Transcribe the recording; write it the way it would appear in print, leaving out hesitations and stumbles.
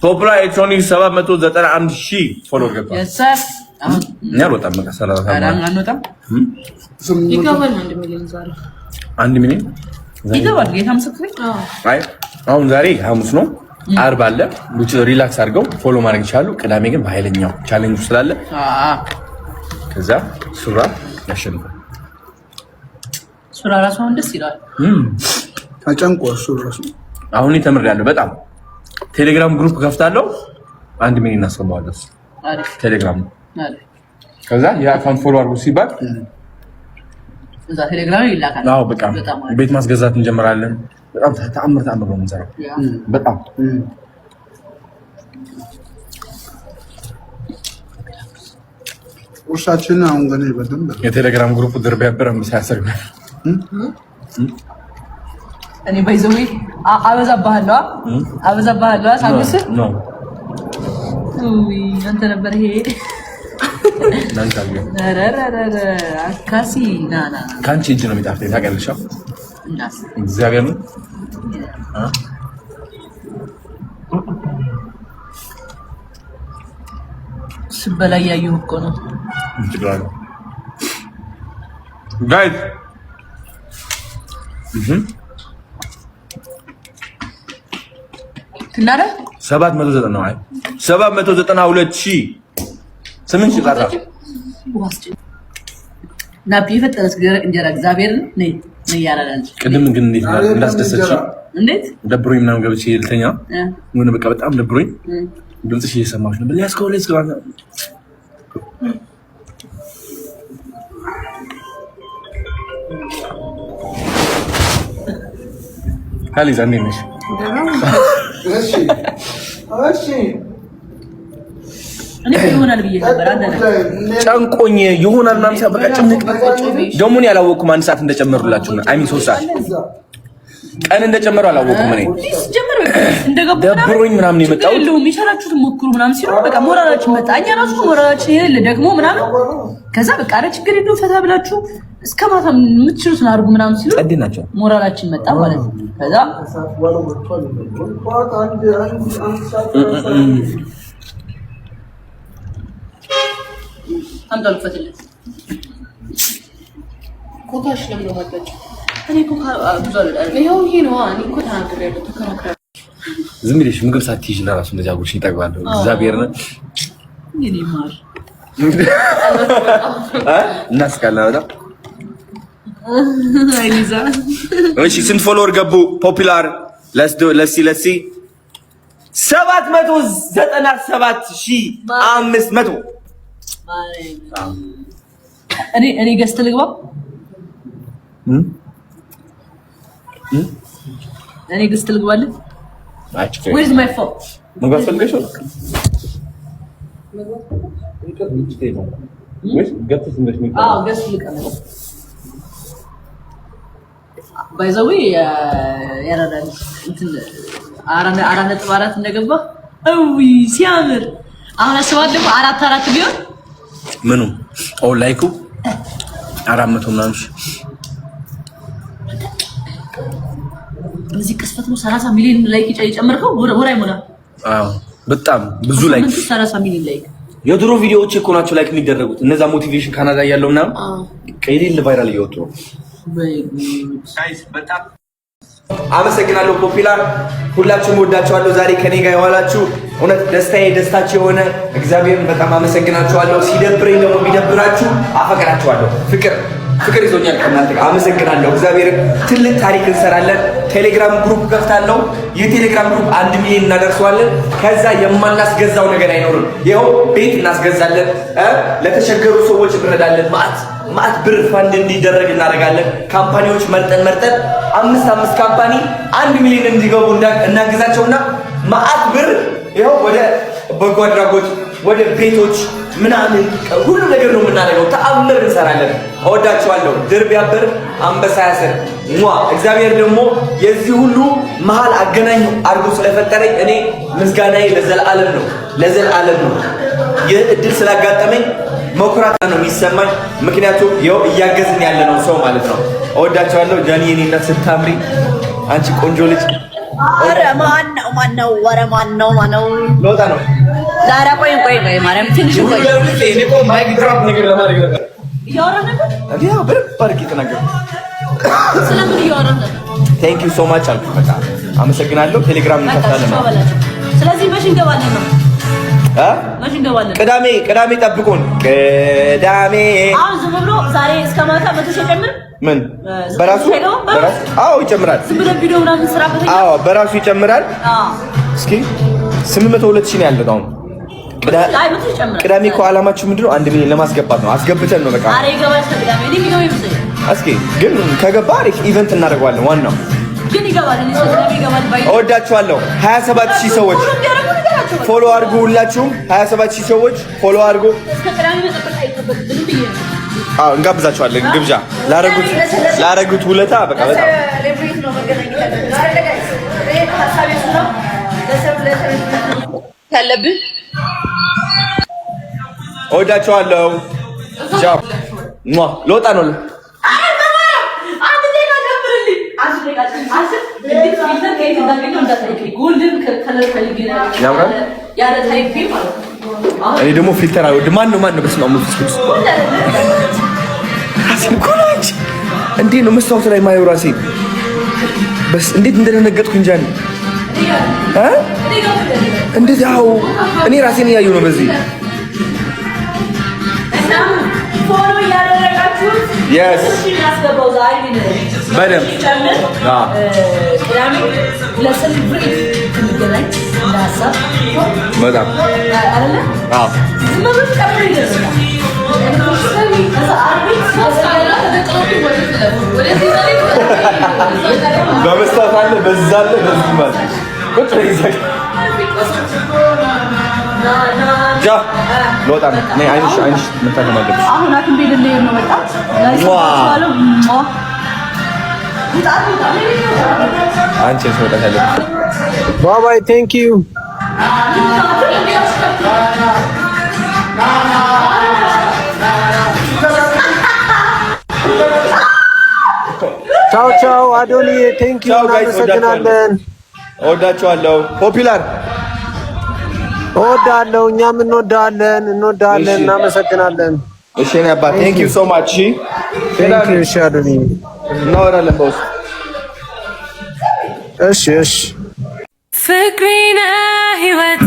ቶፕ ላይ ኤሌክትሮኒክ 791,000 ፎሎ ገባ። የሰፍ ነው ወጣ መቀሰራ አንወጣም። ይገባል 1 ሚሊዮን ዛሬ 1 ሚሊዮን ይገባል። ጌታ ምስክሬ። አይ አሁን ዛሬ ሐሙስ ነው፣ ዓርብ አለ። ብቻ ሪላክስ አድርገው ፎሎ ማድረግ ይችላሉ። ቅዳሜ ግን በኃይለኛው ቻሌንጅ ስላለ ከዛ ሱራ ያሸንፋል። ሱራ ራሱ ደስ ይላል። አጨንቆ ሱራ አሁን ተምሬያለሁ በጣም። ቴሌግራም ግሩፕ ከፍታለሁ 1 ሚሊዮን እናስገባዋለሁ። ቴሌግራም ከዛ የአካውንት ፎሎ አድርጉ ሲባል እዛ ቴሌግራም ይላካል። አዎ በቃ ቤት ማስገዛት እንጀምራለን። በጣም ተአምር ነው የምንሰራው። በጣም ቁርሳችን አሁን ገና በደንብ የቴሌግራም ግሩፕ ድርብ ያበረም ሲያሰርግ እኔ ባይዘው አበዛባለሁ ሳንስ ነው አንተ ነበር ይሄ አካሲ ናና ካንቺ እጅ ነው የሚጣፍጠኝ ታውቂያለሽ? እግዚአብሔር ነው ስበላ ያየሁ እኮ ነው። ጋይስ ትናረ 792,000 8 ሺህ ቀረ። ናቢ ፈጠረስ እንጀራ እግዚአብሔርን ነይ ያራዳል። ቅድም ግን እንዴት እንዳስደሰች እንዴት ደብሮኝ ምናምን ገብቼ ልተኛ ምን በቃ በጣም ደብሮኝ ድምፅሽ እየሰማሁሽ ነበር። ሌትስ ጎ ካሊዛ እንዴት ነሽ? እኔ ይሆናል ብዬ ነበር። ጨንቆኝ ይሆናል ምናምን ሲያበቃ ጭንቅ ደግሞ እኔ አላወቅኩም። 1 ሰዓት እንደጨመሩላችሁ ነው። አይ ሚን 3 ሰዓት ቀን እንደጨመሩ አላወቅኩም። እኔ ጀመረ እንደገቡ ደብሮኝ ምናምን የመጣው የሚሰራችሁትን ሞክሩ ምናምን ሲሉ በቃ ሞራላችን መጣ። እኛ ራሱ ሞራላችን ይሄ ደግሞ ምናምን ከዛ በቃ አረ ችግር የለውም ፈታ ብላችሁ እስከ ማታ የምትችሉትን አድርጉ ምናምን ሲሉ ጸድ ናቸው። ሞራላችን መጣ ማለት ነው። ከዛ አንዳል ፈትለት ኮካሽ ለምን ወጣች? እኔ ኮካ ብዙ አይደለም። ይሄው ይሄ ነው። እኔ እኮ ተናግሬያለሁ። ተከራክራ ዝም ብለሽ ምግብ ሳትይዥ ለራሱ እንደዚህ አጉርሽ ይጠግባለሁ። እግዚአብሔር ነው እኔ ማር እናስቃለን በጣም አይዛ እሺ ስንት ፎሎወር ገቡ? ፖፑላር ለሲ 797,500 እኔ ገዝት ልግባ እኔ ገዝት ልግባልህ። Where's my phone? ምግብ ፈልገሽ ነው? ገዝት ልቀም ባይዘው ያራዳል እንትን 4.4 እንደገባ አይ ሲያምር አሁን አስባት ደግሞ 4 ቢሆን ምኑ ላይኩ 400 ምናምን በዚህ ቅስፈት ነው 30 ሚሊዮን ላይክ የጨመርከው። ወራይ ሞላ አዎ በጣም ብዙ ላይክ 30 ሚሊዮን ላይክ የድሮ ቪዲዮዎች እኮ ናቸው ላይክ የሚደረጉት። እነዛ ሞቲቬሽን ካናዳ ያለው ምናምን ከይሪል ቫይራል እየወጡ ነው። በጣም አመሰግናለሁ ፖፑላር፣ ሁላችሁም ወዳችኋለሁ። ዛሬ ከኔ ጋር የዋላችሁ እውነት ደስታዬ ደስታችሁ የሆነ እግዚአብሔርን በጣም አመሰግናችኋለሁ። ሲደብረኝ ደግሞ ቢደብራችሁ አፈቅራችኋለሁ። ፍቅር ይዞኛል ከእናንተ ጋር። አመሰግናለሁ። እግዚአብሔርን ትልቅ ታሪክ እንሰራለን። ቴሌግራም ግሩፕ ከፍታለሁ። የቴሌግራም ግሩፕ 1 ሚሊዮን እናደርሰዋለን። ከዛ የማናስገዛው ነገር አይኖርም። ይኸው ቤት እናስገዛለን፣ ለተቸገሩ ሰዎች እንረዳለን። ማት ብር ፋንድ እንዲደረግ እናደርጋለን። ካምፓኒዎች መርጠን 5 ካምፓኒ 1 ሚሊዮን እንዲገቡ እናግዛቸውና ማት ብር ይኸው ወደ በጎ አድራጎት ወደ ቤቶች ምናምን ሁሉ ነገር ነው የምናደርገው። ተአምር እንሰራለን። እወዳችኋለሁ። ድርብ ያበር አንበሳ ያሰር እግዚአብሔር ደግሞ የዚህ ሁሉ መሃል አገናኝ አድርጎ ስለፈጠረኝ እኔ ምስጋናዬ ለዘላለም ነው። ይህ እድል ስላጋጠመኝ መኩራት ነው የሚሰማኝ። ምክንያቱም ይኸው እያገዝን ያለነው ሰው ማለት ነው። እወዳችኋለሁ። ጃኒ የኔ እናት ስታምሪ፣ አንቺ ቆንጆ ልጅ ኧረ ማነው? ኧረ ማነው? ለወጣ ነው። ዛሬ ቆይ ማርያም ትንሽ ቆይ። እኔ እኮ ማይክ ድሮፕ ነገር ለማድረግ ነበር እያወራህ ነበር። ያው በደንብ አድርጌ ተናገርኩ። ስለምን እያወራህ ነበር? ቴንክ ዩ ሶ ማች አልኩ። በቃ አመሰግናለሁ። ቴሌግራም እንከፍታለን። ስለዚህ መቼ እንገባለን ነው? መቼ እንገባለን? ቅዳሜ ጠብቁን። ቅዳሜ አሁን ዝም ብሎ ዛሬ እስከ ማታ 100 ሺህ ጨምር። ምን በራሱ አዎ ይጨምራል። ዝም ብሎ ቪዲዮ ምናምን ስራ በተኛ አዎ በራሱ ይጨምራል። እስኪ 802 ሺህ ነው ያለው አሁን። ቅዳሜ እኮ ዓላማችሁ ምንድነው? 1 ሚሊዮን ለማስገባት ነው። አስገብተን ነው በቃ። አሬ ይገባል። ቅዳሜ እኔ የሚገባ ይመስለኛል። እስኪ ግን ከገባ አሪፍ ኢቨንት እናደርገዋለን። ዋናው ግን ይገባል። እኔ ቅዳሜ ይገባል ባይ። እወዳችኋለሁ። 27000 ሰዎች ፎሎ አድርጉ። ሁላችሁም 27000 ሰዎች ፎሎ አድርጉ። እስከ ቅዳሜ መጠበቅ አይጠበቅብንም ብዬ ነው። አዎ እንጋብዛችኋለን። ግብዣ ላረጉት ውለታ በቃ በጣም ካለብህ እወዳችኋለሁ። ቻው ለወጣ ነው። እኔ ደግሞ ፊልተር አይወድም። ማን ነው በስመ አብ ወልድ ቅዱስ እንዴት ነው መስታወት ላይ ማየው ራሴ በስ እንዴት እንደደነገጥኩ እንጃ ነው እንዴት ያው እኔ ራሴን እያየሁ ነው በዚህ ፎሎ ያደረጋችሁ yes ያስገባው ዛሬ በደምብ ቅዳሜ ለሰልብሬት እንገናኝ እንዳሳብ በጣም አይደለ? አዎ ዝምብር ቀብሬ ይደርሳል። በመስታወት አለ በዛ አለ በዚህ ማለት ቁጭ ይዘግ ጃ ለወጣ ነው። እኔ አይንሽ መታከም አለብሽ። አሁን አክም ቤት ልሄድ ነው። በቃ አንቺ ሰውጣት አለብሽ። ባይ ቴንክ ዩ ቻው አዶኒ ቴንክ ዩ እናመሰግናለን። እወዳችኋለሁ። ፖፒላር እወዳለሁ። እኛም እንወዳለን። እናመሰግናለን። እሺ እኔ አባ ቴንክ ዩ ሶ ማች። ቴንክ ዩ። እሺ አዶኒ እናወራለን በውስጥ። እሺ ፍቅሬ ነህ ህይወቴ